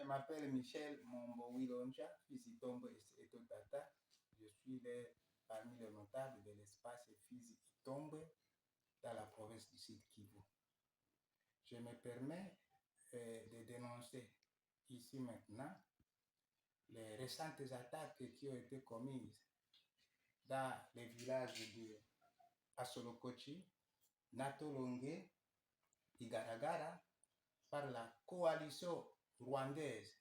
m'appelle Michel Mombo Wilonja, Fizi Itombe et Totata. Je suis parmi les notables de l'espace Fizi Itombe dans la province du Sud Kivu. Je me permets de dénoncer ici maintenant les récentes attaques qui ont été commises dans les villages de Asolokochi, Natolongue, Igaragara par la coalition rwandaise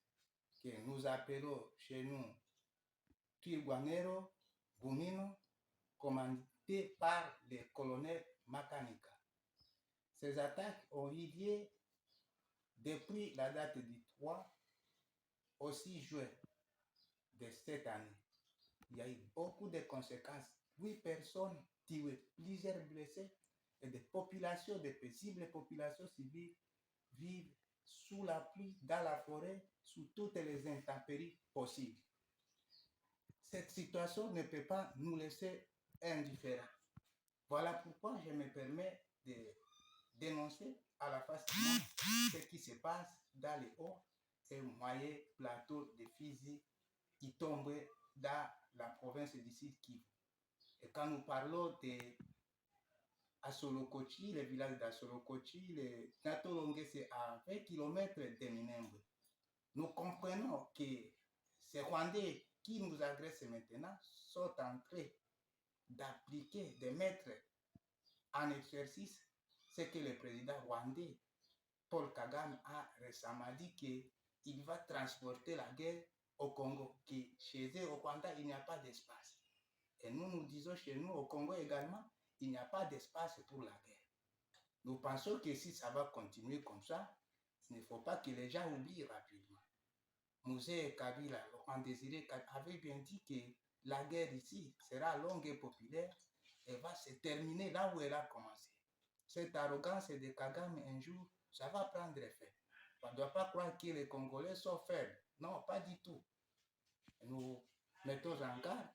que nous appelons chez nous Twirwaneho, Gumino, commandée par le colonel Makanika. Ces attaques ont eu lieu depuis la date du 3 au 6 juin de cette année. Il y a eu beaucoup de conséquences. 8 personnes tuées, plusieurs blessés et des populations, des paisibles populations civiles vivent sous la pluie, dans la forêt, sous toutes les intempéries possibles. Cette situation ne peut pas nous laisser indifférents. Voilà pourquoi je me permets de dénoncer à la face du monde ce qui se passe dans les hauts et moyens plateaux de Fizi Itombe dans la province du Sud Kivu. Et quand nous parlons de Asolokochi, le village d'Asolokochi, le Natolongue, c'est à 20 km de Minembwe. Nous comprenons que ces Rwandais qui nous agressent maintenant sont en train d'appliquer, de mettre en exercice ce que le président rwandais Paul Kagame a récemment dit qu'il va transporter la guerre au Congo, que chez eux au Rwanda il n'y a pas d'espace. Et nous disons chez nous au Congo également, il n'y a pas d'espace pour la guerre. Nous pensons que si ça va continuer comme ça, il ne faut pas que les gens oublient rapidement. Mosé Kabila, Laurent Désiré Kabila, avait bien dit que la guerre ici sera longue et populaire et va se terminer là où elle a commencé. Cette arrogance de Kagame un jour, ça va prendre effet. On ne doit pas croire que les Congolais sont faibles. Non, pas du tout. Nous mettons en garde,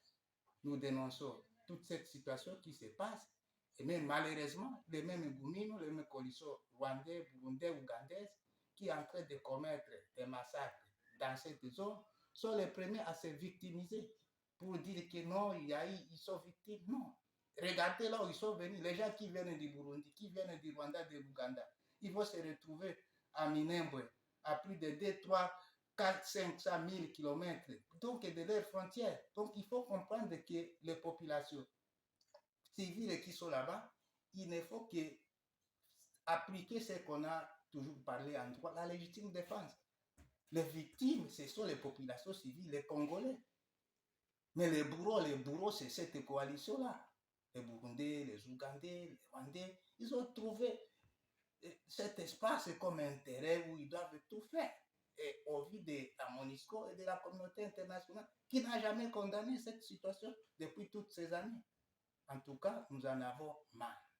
nous dénonçons toute cette situation qui se passe. Et même malheureusement, les mêmes Gumino, les mêmes coalitions rwandais, burundais, ougandaises, qui sont en train de commettre des massacres dans cette zone, sont les premiers à se victimiser pour dire que non, ils sont victimes. Non. Regardez là où ils sont venus, les gens qui viennent du Burundi, qui viennent du Rwanda, de l'Ouganda, ils vont se retrouver à Minembwe, à plus de 2, 3, 4, 500 000 km, donc de leurs frontières. Donc il faut comprendre que les populations civiles qui sont là-bas, il ne faut que appliquer ce qu'on a toujours parlé en droit, la légitime défense. Les victimes, ce sont les populations civiles, les Congolais. Mais les bourreaux, c'est cette coalition-là. Les Burundais, les Ougandais, les Rwandais, ils ont trouvé cet espace comme intérêt où ils doivent tout faire. Et au vu de la MONUSCO et de la communauté internationale, qui n'a jamais condamné cette situation depuis toutes ces années. En tout cas, nous en avons marre.